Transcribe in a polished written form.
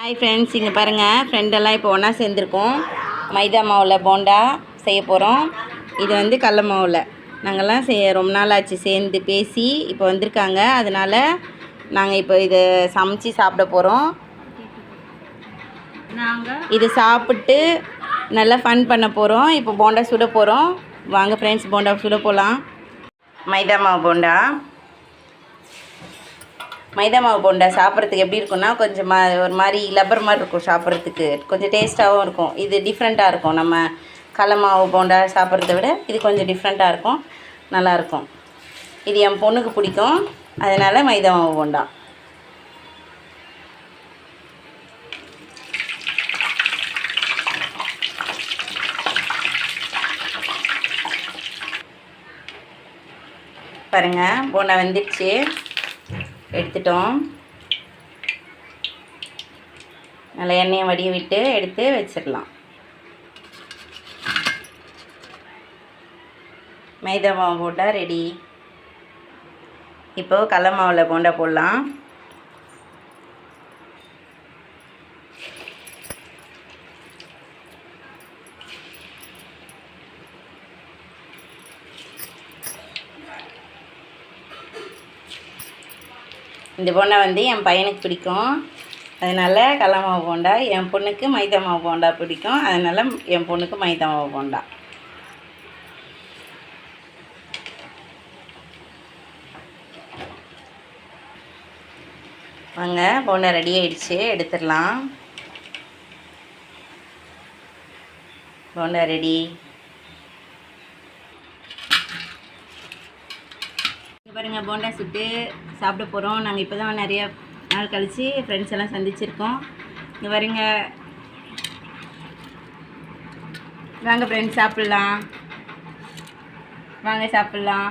Hi friends, இங்கே பாருங்கள், ஃப்ரெண்டெல்லாம் இப்போ ஒன்றா சேர்ந்துருக்கோம். மைதா மாவில் போண்டா செய்ய போகிறோம். இது வந்து கடல மாவில் நாங்கள்லாம் ரொம்ப நாள் ஆச்சு சேர்ந்து பேசி இப்போ வந்திருக்காங்க. அதனால் நாங்கள் இப்போ இதை சமைச்சி சாப்பிட போகிறோம். இது சாப்பிட்டு நல்லா ஃபன் பண்ண போகிறோம். இப்போ போண்டா சுட போகிறோம். வாங்க ஃப்ரெண்ட்ஸ், போண்டா சுட போகலாம். மைதா மாவு போண்டா போண்டா சாப்பிட்றதுக்கு எப்படி இருக்குன்னா, கொஞ்சம் ஒரு மாதிரி லப்பர் மாதிரி இருக்கும். சாப்பிட்றதுக்கு கொஞ்சம் டேஸ்ட்டாகவும் இருக்கும். இது டிஃப்ரெண்ட்டாக இருக்கும். நம்ம கடல மாவு போண்டா சாப்பிட்றத விட இது கொஞ்சம் டிஃப்ரெண்ட்டாக இருக்கும், நல்லாயிருக்கும். இது என் பொண்ணுக்கு பிடிக்கும், அதனால் மைதா மாவு போண்டா. பாருங்கள், போண்டா வெந்துடுச்சு, எடுத்துட்டோம். நல்லா எண்ணெயை வடிய விட்டு எடுத்து வச்சிடலாம். மைதா மாவு போண்டா ரெடி. இப்போது கடல மாவில் போண்டா போடலாம். இந்த போண்டா வந்து என் பையனுக்கு பிடிக்கும், அதனால் கடல மாவு போண்டா. என் பொண்ணுக்கு மைதா மாவு போண்டா பிடிக்கும், அதனால் என் பொண்ணுக்கு மைதா மாவு போண்டா. வாங்க, போண்டா ரெடி ஆகிடுச்சு, எடுத்துடலாம். போண்டா ரெடி. பாருங்கள், போண்டா சுட்டு சாப்பிட போகிறோம். நாங்கள் இப்போ தான் நிறையா நாள் கழித்து ஃப்ரெண்ட்ஸ் எல்லாம் சந்திச்சிருக்கோம். இங்கே பாருங்க, வாங்க ஃப்ரெண்ட்ஸ் சாப்பிட்லாம், வாங்க சாப்பிட்லாம்.